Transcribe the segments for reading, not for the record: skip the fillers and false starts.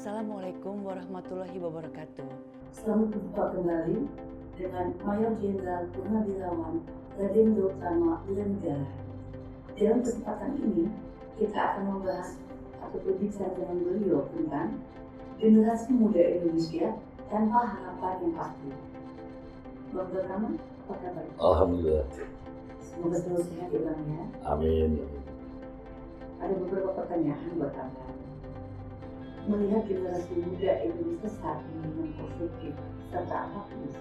Assalamualaikum warahmatullahi wabarakatuh. Selamat berjumpa kembali dengan Mayor Jenderal Purnawirawan Raden Utama Wilanegara. Dalam kesempatan ini, kita akan membahas atau berbicara dengan beliau tentang generasi muda Indonesia tanpa harapan yang pasti. Bang Utama, apa kabar? Alhamdulillah. Semoga selalu sehat ya Bang ya. Amin. Ada beberapa pertanyaan buat Anda. Melihat generasi muda Indonesia saat ini yang konstruktif serta apatis,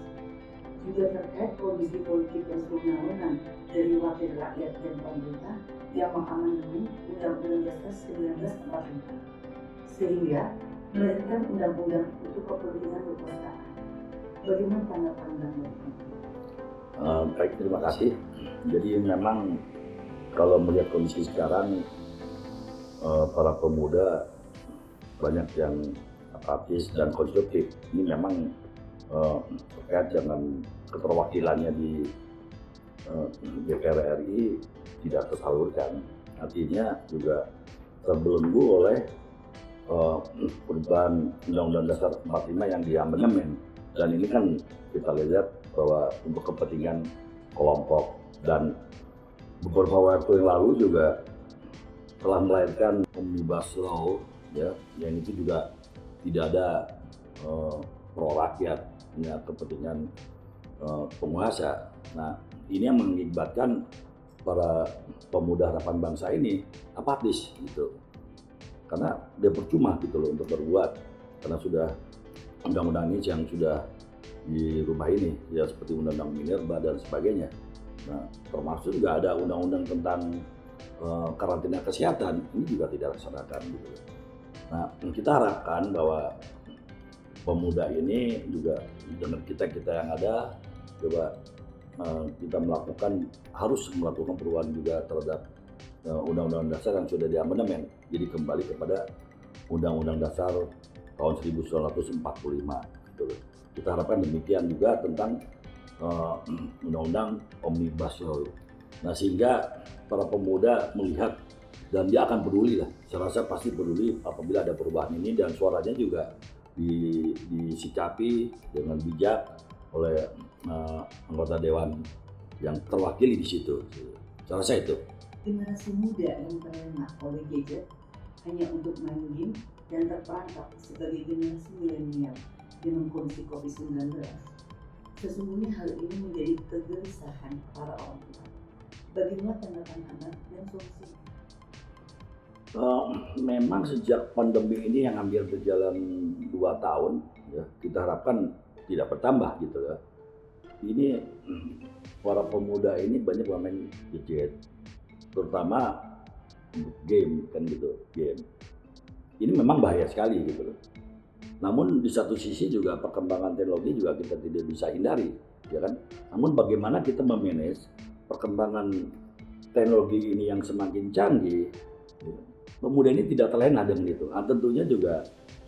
juga terkait kondisi politik yang sewenang-wenang dari wakil rakyat dan pemerintah yang mengamandemen Undang-Undang Dasar 1945, sehingga melahirkan undang-undang untuk kepentingan kekuasaan. Bagaimana tanggapan Anda? Baik, terima kasih. Jadi memang kalau melihat kondisi sekarang, para pemuda banyak yang apatis dan konstruktif. Ini memang terkait dengan keterwakilannya di DPR RI tidak tersalurkan. Artinya juga terbelenggu oleh perubahan Undang-Undang Dasar 45 yang diamandemen. Dan ini kan kita lihat bahwa untuk kepentingan kelompok, dan beberapa waktu yang lalu juga telah melahirkan Omnibus Law, ya, yang itu juga tidak ada pro rakyat, ya, kepentingan penguasa. Nah, ini yang mengakibatkan para pemuda harapan bangsa ini apatis gitu, karena dia percuma gitu loh untuk berbuat, karena sudah undang-undang ini yang sudah dirubah ini, ya, seperti undang-undang minerba dan sebagainya. Nah, termasuk juga ada undang-undang tentang karantina kesehatan, ini juga tidak dilaksanakan gitu. Nah, kita harapkan bahwa pemuda ini juga dengan kita yang ada, coba kita harus melakukan perubahan juga terhadap Undang-Undang Dasar yang sudah diamandemen. Jadi kembali kepada Undang-Undang Dasar tahun 1945. Gitu. Kita harapkan demikian juga tentang Undang-Undang Omnibus Law. Nah, sehingga para pemuda melihat dan dia akan peduli lah. Saya rasa pasti peduli apabila ada perubahan ini, dan suaranya juga disikapi dengan bijak oleh anggota dewan yang terwakili di situ. Saya rasa itu. Generasi muda yang terlena oleh gadget hanya untuk main game dan terperangkap sebagai generasi milenial dengan kondisi COVID-19. Sesungguhnya hal ini menjadi kegelisahan para orang tua. Bagaimana tanggapan Anda dan solusi? Memang sejak pandemi ini yang hampir berjalan 2 tahun, ya, kita harapkan tidak bertambah gitu ya. Ini para pemuda ini banyak bermain gadget, terutama untuk game kan gitu, game. Ini memang bahaya sekali gitu loh. Namun di satu sisi juga perkembangan teknologi juga kita tidak bisa hindari, ya kan. Namun bagaimana kita memanage perkembangan teknologi ini yang semakin canggih, pemuda ini tidak terlena dengan itu. Nah, tentunya juga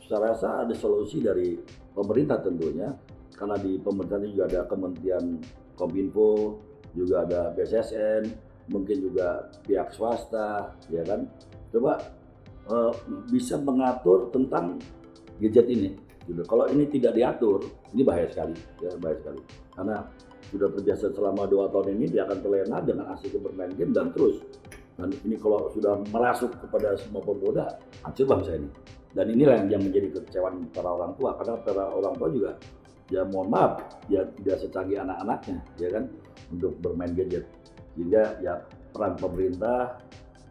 saya rasa ada solusi dari pemerintah tentunya, karena di pemerintah juga ada Kementerian Kominfo, juga ada BSSN, mungkin juga pihak swasta, ya kan. Coba bisa mengatur tentang gadget ini. Gitu. Kalau ini tidak diatur, ini bahaya sekali, ya, bahaya sekali. Karena sudah terbiasa selama 2 tahun ini, dia akan terlena dengan asik bermain game dan terus. Dan ini kalau sudah merasuk kepada semua pemuda, hancur bangsa ini. Dan inilah yang menjadi kekecewaan para orang tua, karena para orang tua juga, ya mohon maaf, ya tidak secanggih anak-anaknya, ya kan, untuk bermain gadget. Sehingga ya peran pemerintah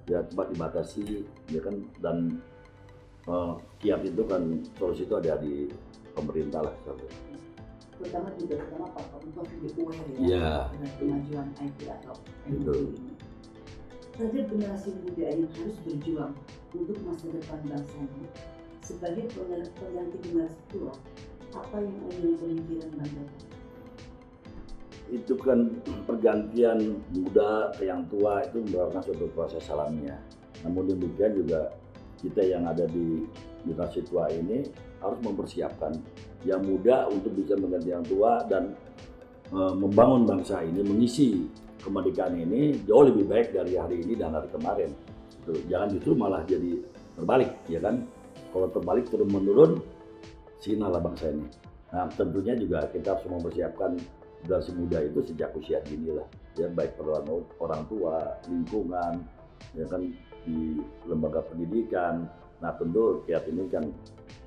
ya cepat dibatasi, ya kan, dan kiat itu kan, solusi itu ada di pemerintah lah. Terutama Pak untuk lebih aware ya dengan kemajuan IT atau itu. teknologi ini. Terhadap generasi muda yang harus berjuang untuk masa depan bangsa ini, sebagai pengganti generasi tua, apa yang ada pemikiran Anda? Itu kan pergantian muda ke yang tua itu merupakan suatu proses alamiah. Namun demikian juga kita yang ada di generasi tua ini harus mempersiapkan yang muda untuk bisa mengganti yang tua dan membangun bangsa ini, mengisi kemerdekaan ini jauh lebih baik dari hari ini dan hari kemarin. Gitu. Jangan justru malah jadi terbalik, ya kan? Kalau terbalik turun menurun, sinalah bangsa ini. Nah tentunya juga kita harus mempersiapkan generasi muda itu sejak usia dini lah, ya baik peran orang tua, lingkungan, ya kan di lembaga pendidikan. Nah tentu kiat ini kan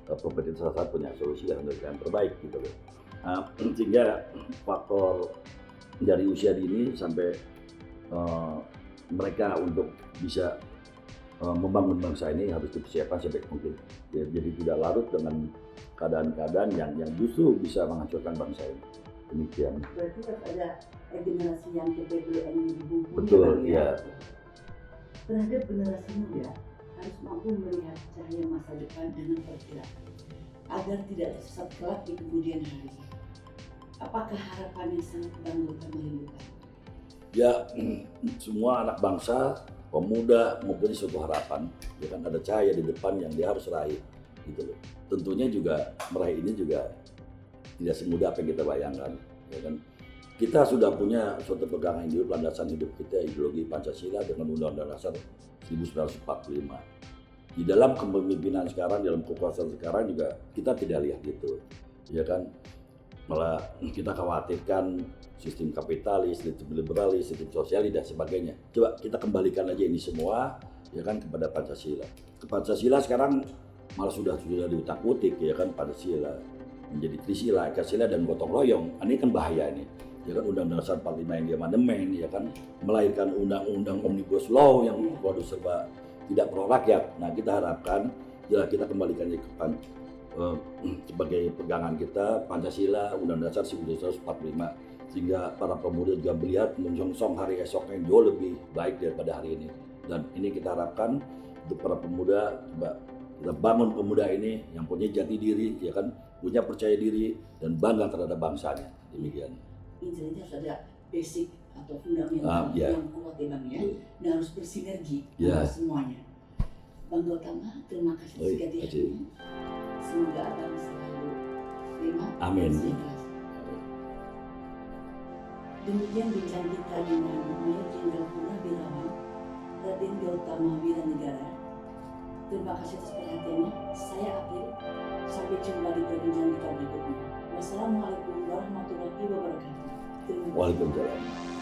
pemerintah salah satu punya solusi yang terbaik gitu loh. Nah, sehingga faktor dari usia dini sampai mereka untuk bisa membangun bangsa ini harus dipersiapkan sebaik mungkin. Ya, jadi tidak larut dengan keadaan-keadaan yang justru bisa menghancurkan bangsa ini. Demikian. Berarti harus ada generasi yang capable and mumpuni. Betul, ya. Terhadap generasi muda harus mampu melihat cahaya masa depan dengan perkiraan agar tidak tersesat kelak di kemudian hari. Apakah harapan yang sangat Bang Gautam rindukan? Ya, semua anak bangsa, pemuda mempunyai suatu harapan, ya kan ada cahaya di depan yang dia harus raih, gitu loh. Tentunya juga meraih ini juga tidak semudah apa yang kita bayangkan, ya kan. Kita sudah punya suatu pegangan hidup, landasan hidup kita ideologi Pancasila dengan Undang-Undang Dasar 1945. Di dalam kepemimpinan sekarang, dalam kekuasaan sekarang juga kita tidak lihat gitu, ya kan. Malah kita khawatirkan sistem kapitalis, sistem liberalis, sistem sosialis dan sebagainya. Coba kita kembalikan aja ini semua, ya kan kepada Pancasila. Pancasila sekarang malah sudah diutak-utik, ya kan, Pancasila menjadi Trisila, Ekasila dan gotong royong. Ini kan bahaya ini. Ya kan Undang-Undang Dasar 45 yang diamandemen, ya kan melahirkan undang-undang omnibus law yang waduh serba tidak pro rakyat. Nah kita harapkan ya kita kembalikan ke sebagai pegangan kita Pancasila, Undang-Undang Dasar 1945, sehingga para pemuda juga melihat menyongsong hari esok yang jauh lebih baik daripada hari ini. Dan ini kita harapkan untuk para pemuda, coba kita bangun pemuda ini yang punya jati diri, ya kan, punya percaya diri dan bangga terhadap bangsanya. Demikian. Intinya harus ada basic atau fundamental Ya. yang kuat ya Bang ya, dan harus bersinergi Ya. semuanya. Bang Gautam, terima kasih Oi, sekali. kasih. Semoga Abang selalu terima. Amin. Demikian bincang kita dengan Mayor Jenderal Purnawirawan Raden Gautama Wiranegara. Terima kasih atas perhatiannya. Saya April. Sampai jumpa di perbincangan kita berikutnya. Wassalamualaikum warahmatullahi wabarakatuh. Terima kasih. Waalaikumsalam.